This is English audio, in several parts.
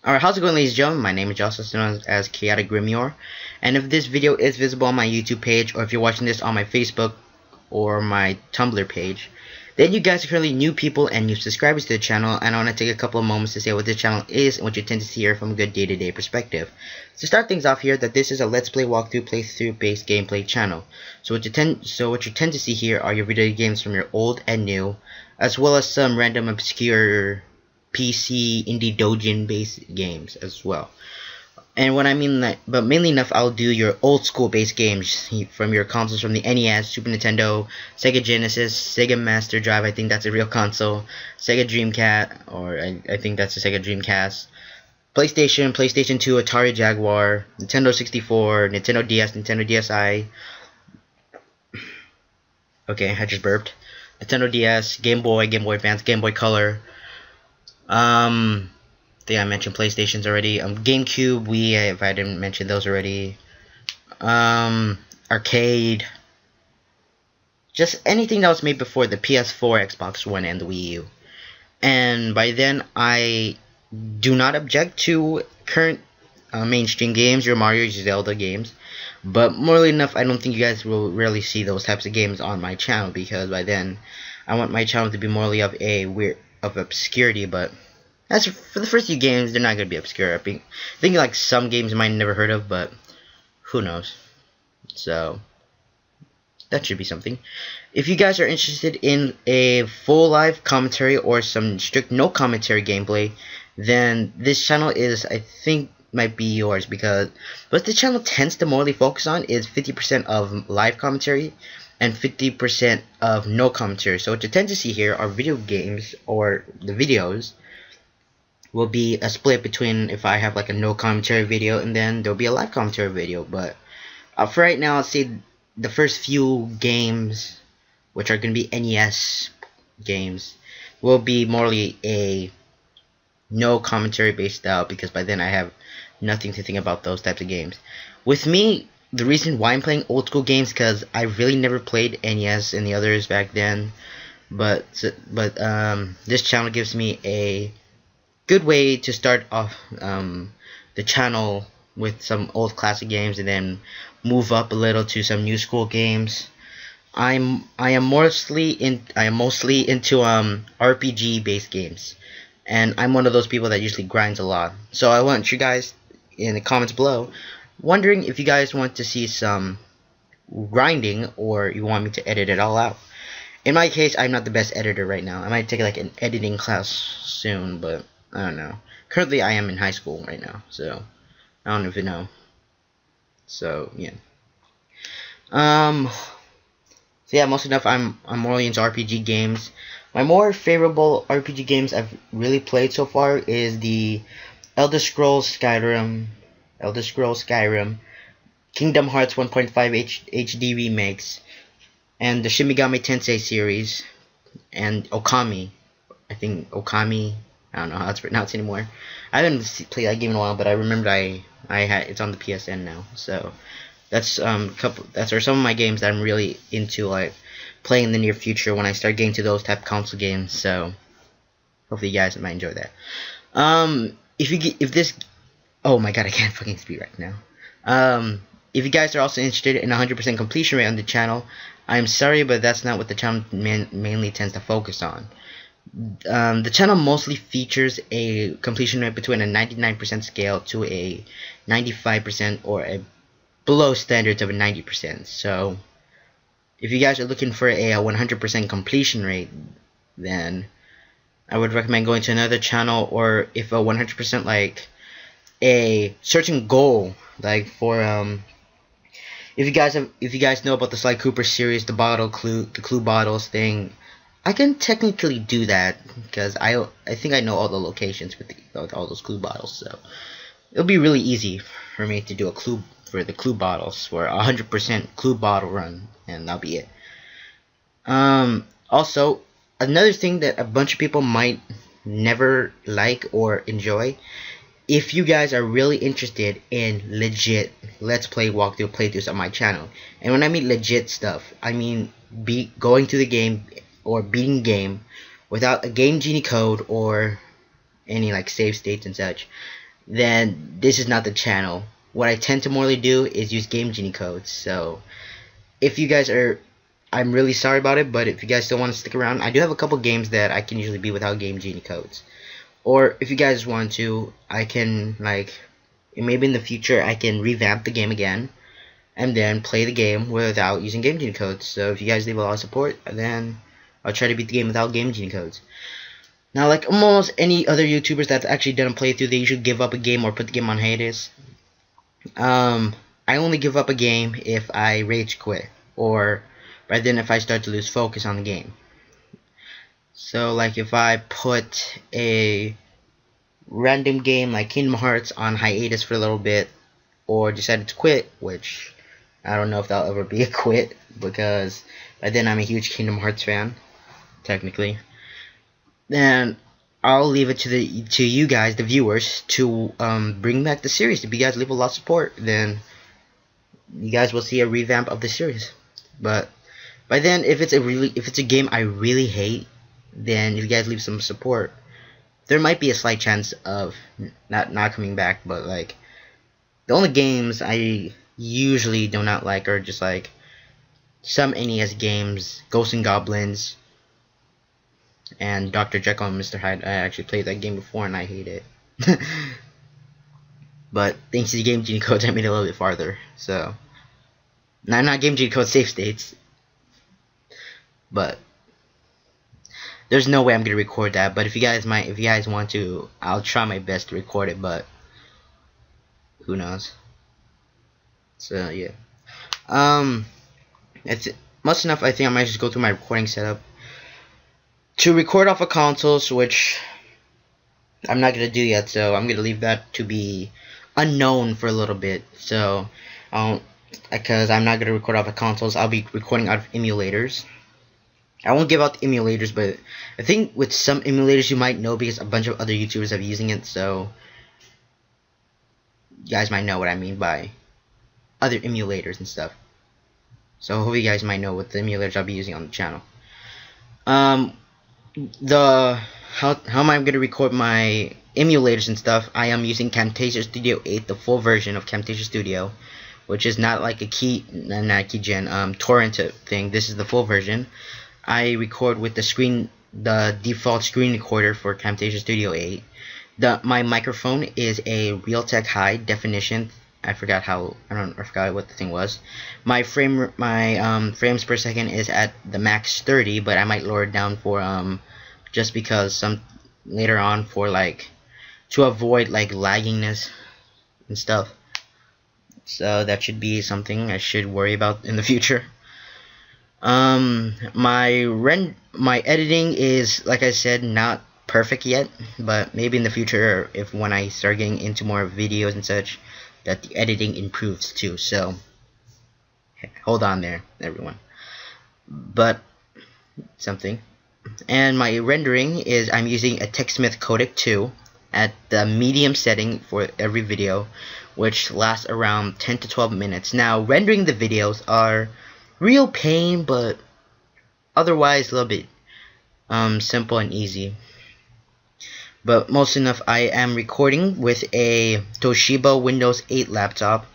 Alright, how's it going, ladies and gentlemen? My name is Josh, also known as Chaotic Grimoire, and if this video is visible on my YouTube page, or if you're watching this on my Facebook or my Tumblr page, then you guys are currently new people and new subscribers to the channel, and I want to take a couple of moments to say what this channel is and what you tend to see here from a good day-to-day perspective. To start things off here, that this is a Let's Play walkthrough playthrough based gameplay channel. So what you tend to see here are your video games from your old and new, as well as some random obscure PC indie dojin based games as well. And what I mean that, but mainly enough, I'll do your old school based games from your consoles from the NES, Super Nintendo, Sega Genesis, Sega Master Drive. I think that's a real console. Sega Dreamcast, or I think that's a Sega Dreamcast. PlayStation, PlayStation 2, Atari Jaguar, Nintendo 64, Nintendo DS, Nintendo DSi. Okay, I just burped. Nintendo DS, Game Boy, Game Boy Advance, Game Boy Color. I think I mentioned PlayStations already. GameCube, Wii, if I didn't mention those already. Arcade. Just anything that was made before the PS4, Xbox One, and the Wii U. And by then, I do not object to current mainstream games, your Mario, your Zelda games. But morely enough, I don't think you guys will rarely see those types of games on my channel, because by then, I want my channel to be morely of a of obscurity. But as for the first few games, they're not gonna be obscure. I think like some games you might never heard of, but who knows? So that should be something. If you guys are interested in a full live commentary or some strict no commentary gameplay, then this channel is, I think, might be yours, because what the channel tends to mostly focus on is 50% of live commentary and 50% of no commentary. So what you tend to see here are video games, or the videos will be a split between if I have like a no commentary video and then there'll be a live commentary video. But for right now, I'll say the first few games, which are going to be NES games, will be morely a no commentary based out, because by then I have nothing to think about those types of games. With me, the reason why I'm playing old school games, because I really never played NES and the others back then, but this channel gives me a good way to start off the channel with some old classic games and then move up a little to some new school games. I am mostly into RPG based games, and I'm one of those people that usually grinds a lot. So I want you guys in the comments below wondering if you guys want to see some grinding, or you want me to edit it all out. In my case, I'm not the best editor right now. I might take like an editing class soon, but I don't know. Currently, I am in high school right now, so I don't even know. So yeah. So yeah, most enough. I'm more into RPG games. My more favorable RPG games I've really played so far is the Elder Scrolls Skyrim, Kingdom Hearts 1.5 HD remakes, and the Shin Megami Tensei series, and Okami. I think Okami. I don't know how it's pronounced anymore. I haven't played that game in a while, but I remembered I had it's on the PSN now. So that's some of my games that I'm really into, like playing in the near future when I start getting to those type of console games. So hopefully you guys might enjoy that. If this, oh my god, I can't fucking speak right now. If you guys are also interested in 100% completion rate on the channel, I'm sorry, but that's not what the channel mainly tends to focus on. The channel mostly features a completion rate between a 99% scale to a 95%, or a below standards of a 90%. So if you guys are looking for a 100% completion rate, then I would recommend going to another channel, or if a 100% like a certain goal, like for if you guys know about the Sly Cooper series, the clue bottles thing, I can technically do that, because I think I know all the locations with all those clue bottles, so it'll be really easy for me to do a clue for the clue bottles for 100% clue bottle run, and that'll be it. Also, another thing that a bunch of people might never like or enjoy, if you guys are really interested in legit let's play walkthrough playthroughs on my channel, and when I mean legit stuff, I mean going through the game or beating game without a game genie code or any like save states and such, then this is not the channel. What I tend to morely do is use Game Genie codes. So if you guys are, I'm really sorry about it, but if you guys still want to stick around, I do have a couple games that I can usually beat without Game Genie codes. Or if you guys want to, I can, like, maybe in the future I can revamp the game again and then play the game without using Game Genie codes. So if you guys leave a lot of support, then I'll try to beat the game without Game Genie codes. Now, like almost any other YouTubers that's actually done a playthrough, they usually give up a game or put the game on hiatus. I only give up a game if I rage quit, or by then if I start to lose focus on the game. So, like if I put a random game like Kingdom Hearts on hiatus for a little bit, or decided to quit, which I don't know if that'll ever be a quit, because by then I'm a huge Kingdom Hearts fan, technically. Then I'll leave it to you guys, the viewers, to bring back the series. If you guys leave a lot of support, then you guys will see a revamp of the series. But by then, if it's a game I really hate, then if you guys leave some support, there might be a slight chance of not coming back. But like, the only games I usually do not like are just like some NES games, Ghosts and Goblins, and Dr. Jekyll and Mr. Hyde. I actually played that game before and I hate it. But thanks to the Game Genie codes, I made it a little bit farther. So, not Game Genie code, save states. But there's no way I'm gonna record that. But if you guys want to, I'll try my best to record it. But who knows? So yeah. That's it. Much enough. I think I might just go through my recording setup. To record off of consoles, which I'm not gonna do yet, so I'm gonna leave that to be unknown for a little bit. So, because I'm not gonna record off of consoles, I'll be recording out of emulators. I won't give out the emulators, but I think with some emulators you might know because a bunch of other YouTubers have using it. So, you guys might know what I mean by other emulators and stuff. So, I hope you guys might know what the emulators I'll be using on the channel. How am I going to record my emulators and stuff? I am using Camtasia Studio 8, the full version of Camtasia Studio, which is not like a torrent thing. This is the full version. I record with the default screen recorder for Camtasia Studio 8. My microphone is a Realtek high definition. I forgot what the thing was. My frames per second is at the max 30, but I might lower it down for just because later on for like to avoid like lagginess and stuff. So that should be something I should worry about in the future. My editing is, like I said, not perfect yet, but maybe in the future, when I start getting into more videos and such, that the editing improves too. So hold on there, everyone. But something. And my rendering is, I'm using a TechSmith Codec 2 at the medium setting for every video, which lasts around 10 to 12 minutes. Now, rendering the videos are real pain, but otherwise a little bit simple and easy. But most enough, I am recording with a Toshiba Windows 8 laptop.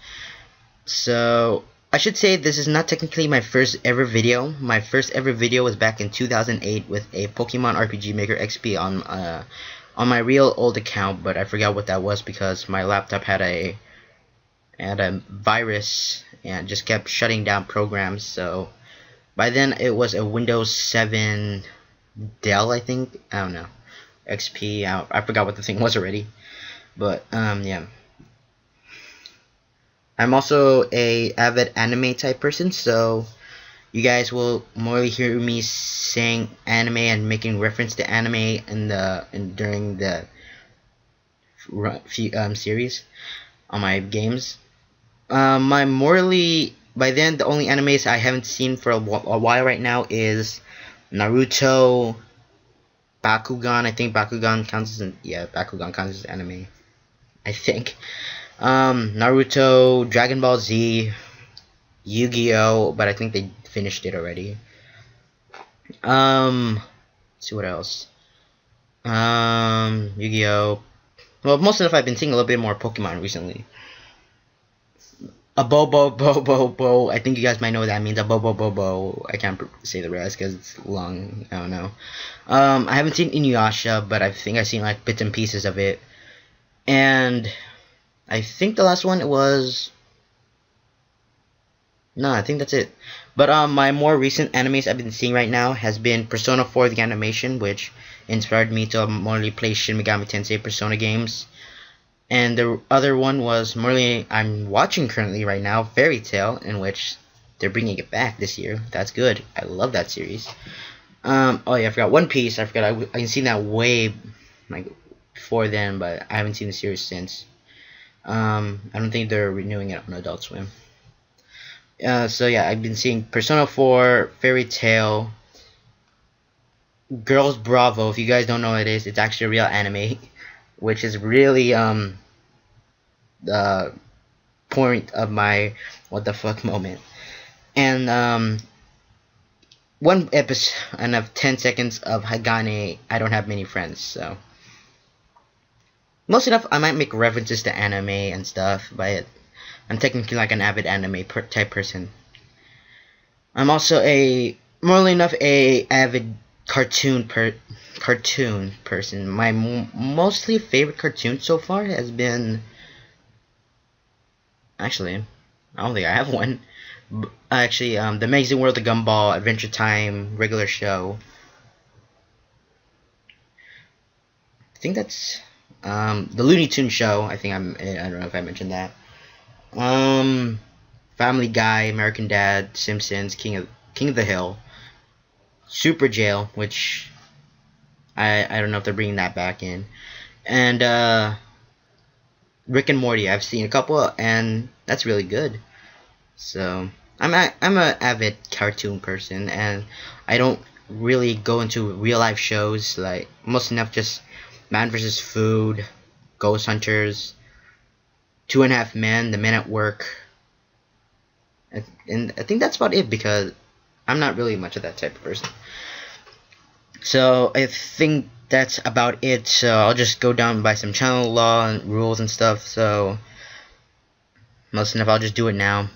So I should say this is not technically my first ever video. My first ever video was back in 2008 with a Pokemon RPG Maker XP on my real old account, but I forgot what that was because my laptop had a virus and just kept shutting down programs. So by then it was a Windows 7 Dell, I think. I don't know. XP. I forgot what the thing was already. But yeah. I'm also a avid anime type person, so you guys will more hear me saying anime and making reference to anime during the series on my games. By then the only animes I haven't seen for a while right now is Naruto, Bakugan. I think Bakugan counts as anime, I think. Naruto, Dragon Ball Z, Yu-Gi-Oh, but I think they finished it already. Let's see what else. Yu-Gi-Oh, Well, most of the I've been seeing a little bit more Pokemon recently. A Bo. I think you guys might know what that means. A Bo. I can't say the rest because it's long. I don't know. I haven't seen Inuyasha, but I think I've seen like bits and pieces of it. And I think the last one was... No, I think that's it. But my more recent animes I've been seeing right now has been Persona 4 the animation, which inspired me to morally play Shin Megami Tensei Persona games. And the other one was I'm watching currently right now, Fairy Tail, in which they're bringing it back this year. That's good. I love that series. Oh yeah, I forgot One Piece. I forgot I seen that way like before then, but I haven't seen the series since. I don't think they're renewing it on Adult Swim. So yeah, I've been seeing Persona 4, Fairy Tail, Girls Bravo. If you guys don't know what it is, it's actually a real anime, which is really the point of my what the fuck moment. And one episode and of 10 seconds of Hagane, I don't have many friends, so most enough I might make references to anime and stuff, but I'm technically like an avid anime type person. I'm also more enough a avid cartoon person. My mostly favorite cartoon so far has been... Actually, I don't think I have one. Actually, The Amazing World of Gumball, Adventure Time, regular show. I think that's the Looney Tunes show. I don't know if I mentioned that. Family Guy, American Dad, Simpsons, King of the Hill, Super Jail, which I don't know if they're bringing that back in, and Rick and Morty. I've seen a couple, and that's really good. So I'm a avid cartoon person, and I don't really go into real life shows, like most enough just Man vs. Food, Ghost Hunters, 2.5 Men, The Men at Work, and I think that's about it because I'm not really much of that type of person. So I think that's about it. So I'll just go down by some channel law and rules and stuff. So most enough, I'll just do it now.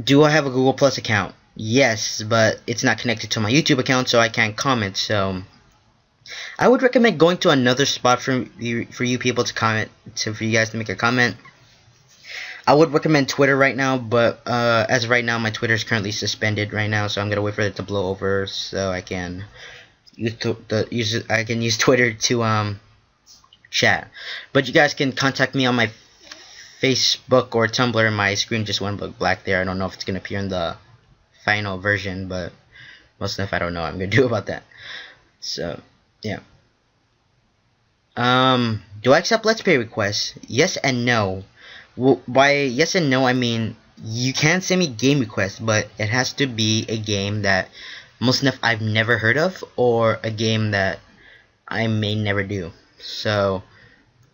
Do I have a Google Plus account? Yes, but it's not connected to my YouTube account, so I can't comment. So I would recommend going to another spot for you people to comment, for you guys to make a comment. I would recommend Twitter right now, but as of right now, my Twitter is currently suspended right now, so I'm gonna wait for it to blow over so I can use Twitter to chat. But you guys can contact me on my Facebook or Tumblr. My screen just went black there. I don't know if it's gonna appear in the final version, but most stuff I don't know what I'm gonna do about that. So yeah. Do I accept Let's Play requests? Yes and no. Well, by yes and no, I mean you can send me game requests, but it has to be a game that most enough I've never heard of, or a game that I may never do. So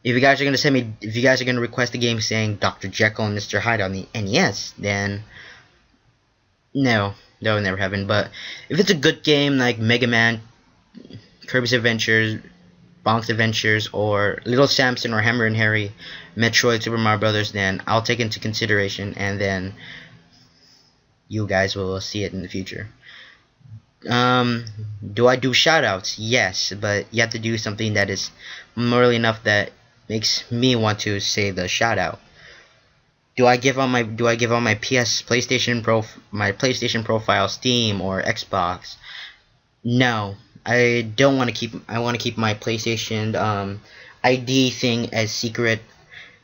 if you guys are gonna request a game saying Dr. Jekyll and Mr. Hyde on the NES, then no, that will never happen. But if it's a good game like Mega Man, Kirby's Adventures, Bonk's Adventures, or Little Samson, or Hammer and Harry, Metroid, Super Mario Brothers, then I'll take it into consideration, and then you guys will see it in the future. Do I do shoutouts? Yes, but you have to do something that is morally enough that makes me want to say the shoutout. Do I give on my PlayStation profile, Steam or Xbox? No. I don't want to keep. I want to keep my PlayStation ID thing as secret.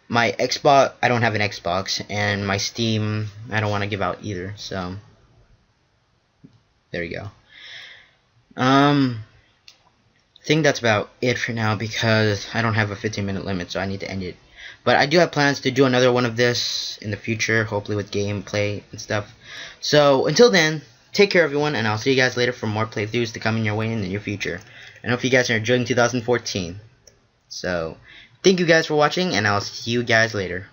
My Xbox, I don't have an Xbox, and my Steam, I don't want to give out either. So there you go. I think that's about it for now because I don't have a 15-minute limit, so I need to end it. But I do have plans to do another one of this in the future, hopefully with gameplay and stuff. So until then, take care everyone, and I'll see you guys later for more playthroughs to come in your way in the near future. And hope you guys are enjoying 2014. So thank you guys for watching, and I'll see you guys later.